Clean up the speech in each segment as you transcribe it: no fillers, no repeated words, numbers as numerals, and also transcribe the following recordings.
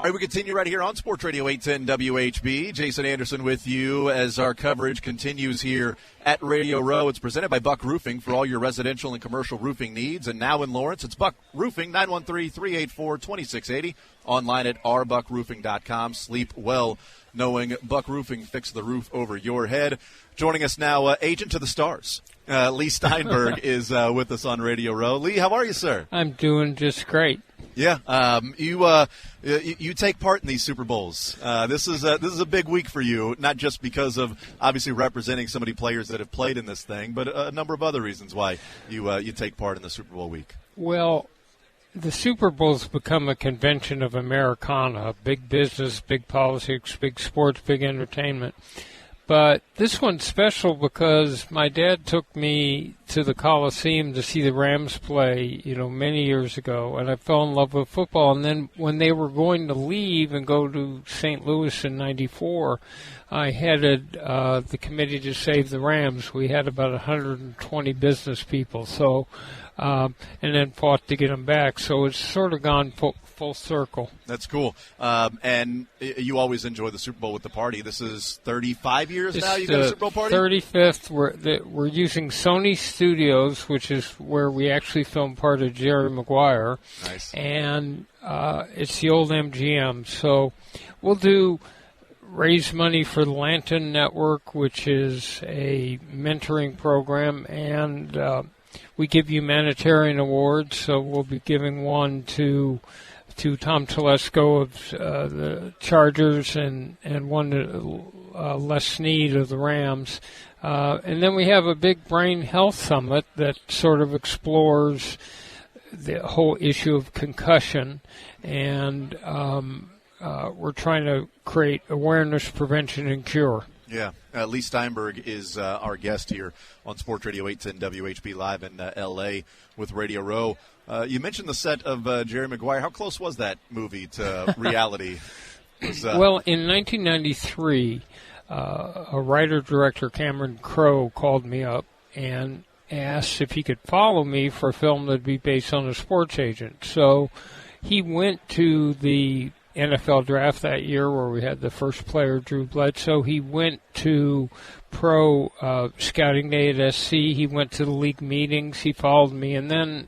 All right, we continue right here on Sports Radio 810 WHB. Jason Anderson with you as our coverage continues here at Radio Row. It's presented by Buck Roofing for all your residential and commercial roofing needs. And now in Lawrence, it's Buck Roofing, 913-384-2680. Online at rbuckroofing.com. Sleep well knowing Buck Roofing fixed the roof over your head. Joining us now, agent to the stars. Leigh Steinberg is with us on Radio Row. Leigh, how are you, sir? I'm doing just great. Yeah, you take part in these Super Bowls. This is a big week for you, not just because of obviously representing so many players that have played in this thing, but a number of other reasons why you take part in the Super Bowl week. Well, the Super Bowl's become a convention of Americana, big business, big politics, big sports, big entertainment. But this one's special because my dad took me to the Coliseum to see the Rams play, many years ago, and I fell in love with football. And then when they were going to leave and go to St. Louis in '94, I headed the committee to save the Rams. We had about 120 business people, and then fought to get them back. So it's sort of gone full circle. That's cool. And you always enjoy the Super Bowl with the party. This is 35 years now you got a Super Bowl party? 35th. We're using Sony Studios, which is where we actually filmed part of Jerry Maguire. Nice. And it's the old MGM. So we'll raise money for the Lantern Network, which is a mentoring program, and we give humanitarian awards. So we'll be giving one to Tom Telesco of the Chargers and one to Les Snead of the Rams. And then we have a big brain health summit that sort of explores the whole issue of concussion, and we're trying to create awareness, prevention, and cure. Yeah. Leigh Steinberg is our guest here on Sports Radio 810 WHB Live in L.A. with Radio Row. You mentioned the set of Jerry Maguire. How close was that movie to reality? Well, in 1993, a writer-director, Cameron Crowe, called me up and asked if he could follow me for a film that would be based on a sports agent. So he went to the NFL draft that year where we had the first player, Drew Bledsoe. He went to pro scouting day at SC. He went to the league meetings. He followed me. And then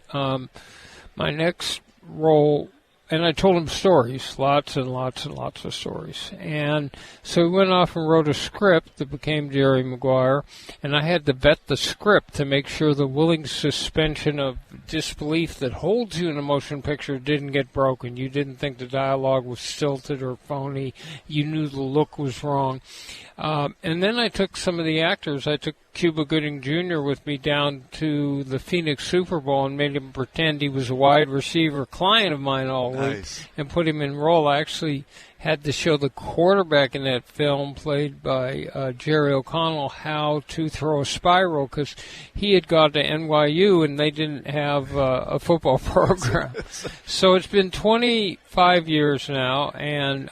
my next role, and I told him stories, lots and lots and lots of stories. And so he went off and wrote a script that became Jerry Maguire, and I had to vet the script to make sure the willing suspension of disbelief that holds you in a motion picture didn't get broken. You didn't think the dialogue was stilted or phony. You knew the look was wrong. And then I took some of the actors. I took Cuba Gooding Jr. with me down to the Phoenix Super Bowl and made him pretend he was a wide receiver client of mine all week and put him in role. I actually had to show the quarterback in that film, played by Jerry O'Connell, how to throw a spiral because he had gone to NYU and they didn't have a football program. So it's been 25 years now, and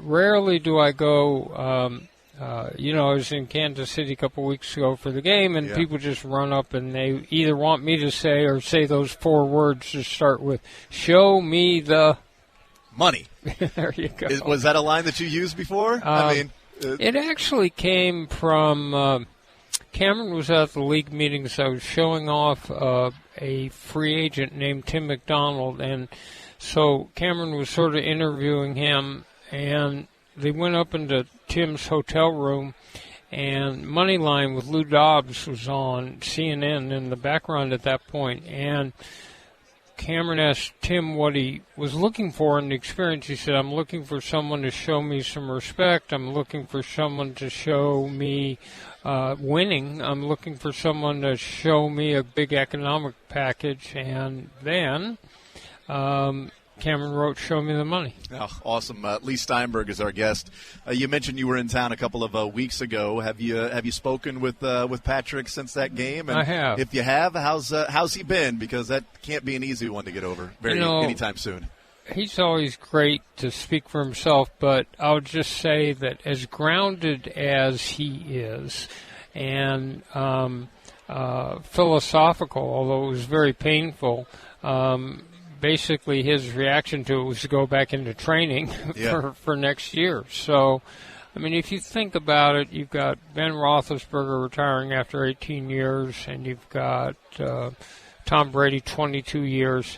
rarely do I go I was in Kansas City a couple weeks ago for the game, and people just run up and they either want me to say or say those four words to start with, show me the money. There you go. Was that a line that you used before? It actually came from Cameron was at the league meetings. I was showing off a free agent named Tim McDonald, and so Cameron was sort of interviewing him, and they went up into Tim's hotel room, and Moneyline with Lou Dobbs was on CNN in the background at that point, and Cameron asked Tim what he was looking for in the experience. He said, I'm looking for someone to show me some respect. I'm looking for someone to show me winning. I'm looking for someone to show me a big economic package. And then Cameron wrote, show me the money. Oh, awesome. Leigh Steinberg is our guest. You mentioned you were in town a couple of weeks ago. Have you spoken with Patrick since that game? And I have. If you have, how's he been? Because that can't be an easy one to get over anytime soon. He's always great to speak for himself, but I would just say that as grounded as he is and philosophical, although it was very painful, basically his reaction to it was to go back into training for next year. So, I mean, if you think about it, you've got Ben Roethlisberger retiring after 18 years, and you've got Tom Brady 22 years.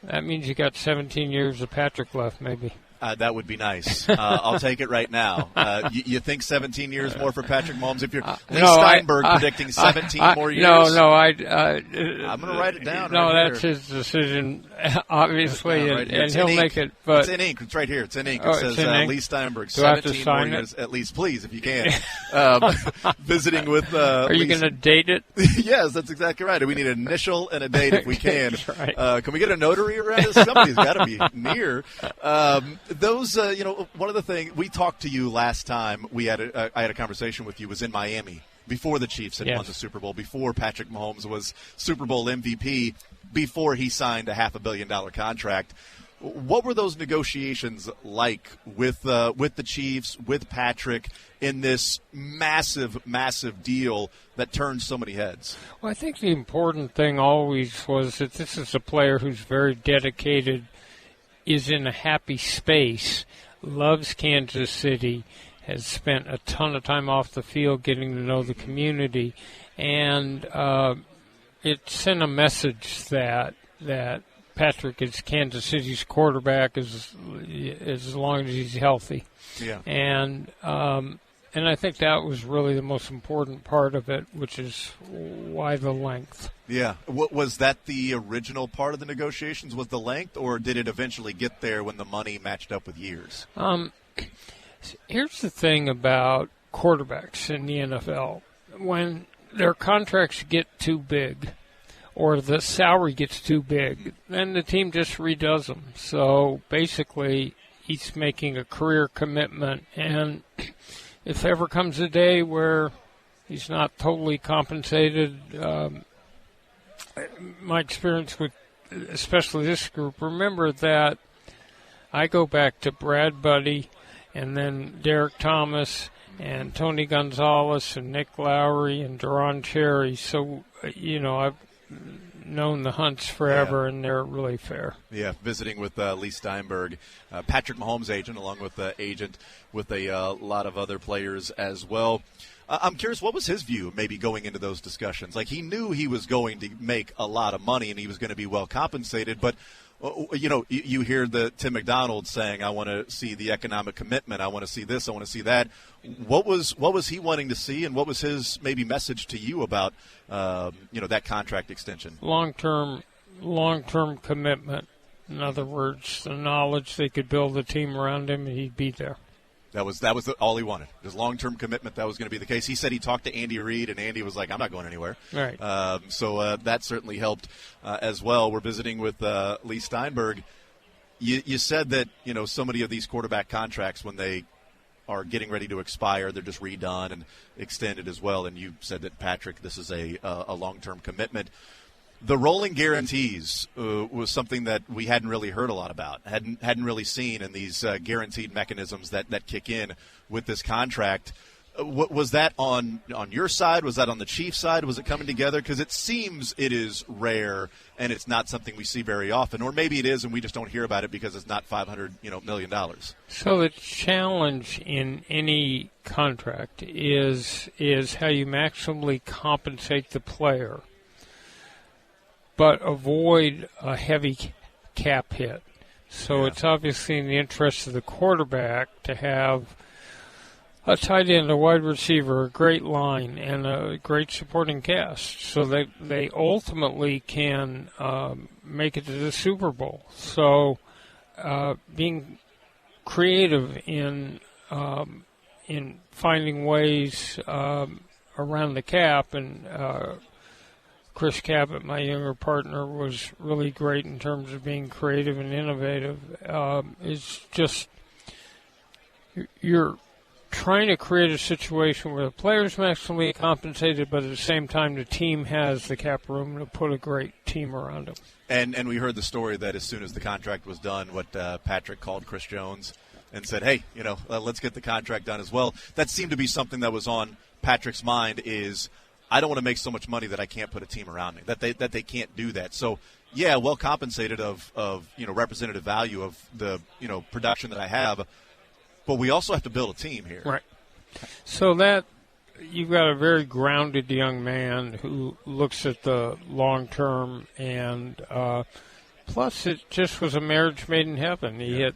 That means you got 17 years of Patrick left, maybe. That would be nice. I'll take it right now. You think 17 years more for Patrick Mahomes? If you're Leigh Steinberg predicting 17 more years? No, I'm going to write it down. No, right that's here. his decision, obviously, right and he'll make it. But it's in ink. It's right here. It's in ink. It says Leigh Steinberg, Do I have to 17 sign more years it? at least, please, if you can. Visiting with. Are you going to date it? Yes, that's exactly right. We need an initial and a date if we can. That's right. Can we get a notary around this? Somebody's got to be near. Those, one of the things we talked to you last time, I had a conversation with you, was in Miami before the Chiefs had won the Super Bowl, before Patrick Mahomes was Super Bowl MVP, before he signed a $500 million contract. What were those negotiations like with the Chiefs, with Patrick, in this massive, massive deal that turned so many heads? Well, I think the important thing always was that this is a player who's very dedicated, is in a happy space, loves Kansas City, has spent a ton of time off the field getting to know the community, and it sent a message that Patrick is Kansas City's quarterback as long as he's healthy. Yeah. And I think that was really the most important part of it, which is why the length. Yeah. Was that the original part of the negotiations, was the length, or did it eventually get there when the money matched up with years? Here's the thing about quarterbacks in the NFL. When their contracts get too big or the salary gets too big, then the team just redoes them. So basically, he's making a career commitment, and if ever comes a day where he's not totally compensated, my experience with especially this group, remember that I go back to Brad Buddy and then Derek Thomas and Tony Gonzalez and Nick Lowry and Deron Cherry. So, I've known the Hunts forever, and they're really fair. Yeah, visiting with Leigh Steinberg, Patrick Mahomes' agent, along with the agent with a lot of other players as well. I'm curious, what was his view maybe going into those discussions? Like, he knew he was going to make a lot of money and he was going to be well compensated, but you hear the Tim McDonald saying, I want to see the economic commitment, I want to see this, I want to see that. What was he wanting to see, and what was his maybe message to you about that contract extension? Long-term commitment. In other words, the knowledge they could build a team around him and he'd be there. That was all he wanted. His long-term commitment, that was going to be the case. He said he talked to Andy Reid, and Andy was like, I'm not going anywhere. Right. So that certainly helped as well. We're visiting with Leigh Steinberg. You said that, so many of these quarterback contracts, when they are getting ready to expire, they're just redone and extended as well. And you said that, Patrick, this is a long-term commitment. The rolling guarantees was something that we hadn't really heard a lot about, hadn't really seen in these guaranteed mechanisms that kick in with this contract. Was that on your side? Was that on the Chiefs' side? Was it coming together? Because it seems it is rare and it's not something we see very often, or maybe it is and we just don't hear about it because it's not $500 million. So the challenge in any contract is how you maximally compensate the player, but avoid a heavy cap hit. So it's obviously in the interest of the quarterback to have a tight end, a wide receiver, a great line, and a great supporting cast, so that they ultimately can make it to the Super Bowl. So being creative in finding ways around the cap, and Chris Cabot, my younger partner, was really great in terms of being creative and innovative. It's just you're trying to create a situation where the player's maximally compensated, but at the same time the team has the cap room to put a great team around them. And we heard the story that as soon as the contract was done, Patrick called Chris Jones and said, hey, let's get the contract done as well. That seemed to be something that was on Patrick's mind, is I don't want to make so much money that I can't put a team around me, that they can't do that. So well compensated of representative value of the production that I have, but we also have to build a team here. Right. So that you've got a very grounded young man who looks at the long term, and plus it just was a marriage made in heaven. He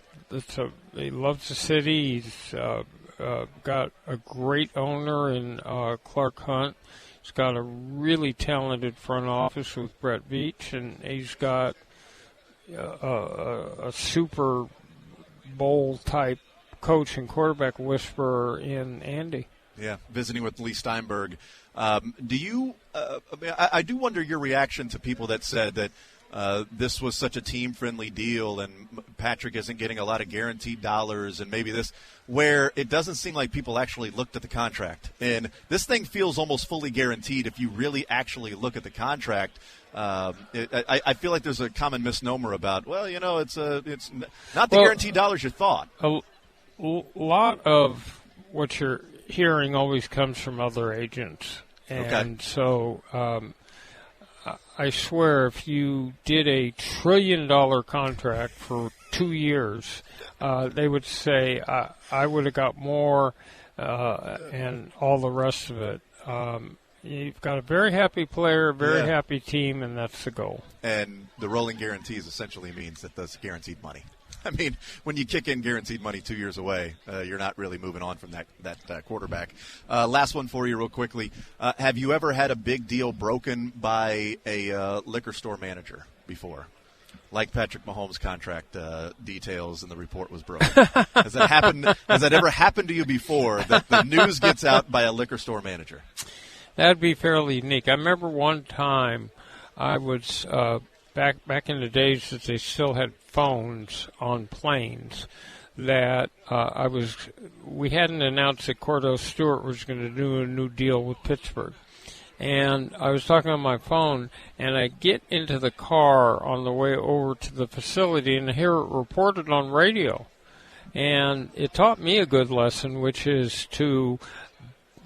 loves the city. He's got a great owner in Clark Hunt. He's got a really talented front office with Brett Veach, and he's got a Super Bowl type coach and quarterback whisperer in Andy. Yeah, visiting with Leigh Steinberg. Do you? I do wonder your reaction to people that said that this was such a team-friendly deal, and Patrick isn't getting a lot of guaranteed dollars, and maybe this, where it doesn't seem like people actually looked at the contract. And this thing feels almost fully guaranteed if you really actually look at the contract. I feel like there's a common misnomer about, it's not the guaranteed dollars you thought. A lot of what you're hearing always comes from other agents. And so I swear if you did $1 trillion contract for 2 years, they would say, I would have got more and all the rest of it. You've got a very happy player, a very happy team, and that's the goal. And the rolling guarantees essentially means that that's guaranteed money. I mean, when you kick in guaranteed money 2 years away, you're not really moving on from that quarterback. Last one for you real quickly. Have you ever had a big deal broken by a liquor store manager before? Like Patrick Mahomes' contract details and the report was broken. Has that ever happened to you before, that the news gets out by a liquor store manager? That'd be fairly unique. I remember one time I was back in the days that they still had phones on planes, that we hadn't announced that Cordell Stewart was going to do a new deal with Pittsburgh. And I was talking on my phone, and I get into the car on the way over to the facility and hear it reported on radio. And it taught me a good lesson, which is to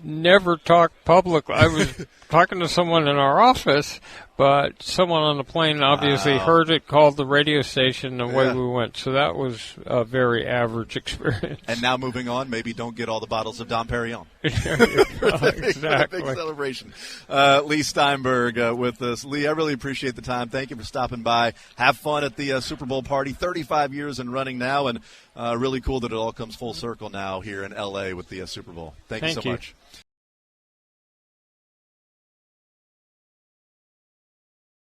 never talk publicly. I was talking to someone in our office, but someone on the plane obviously heard it, called the radio station, and away we went. So that was a very average experience. And now moving on, maybe don't get all the bottles of Dom Perignon. Exactly. Big celebration. Leigh Steinberg with us. Leigh, I really appreciate the time. Thank you for stopping by. Have fun at the Super Bowl party. 35 years and running now, and really cool that it all comes full circle now here in L.A. with the Super Bowl. Thank you so much.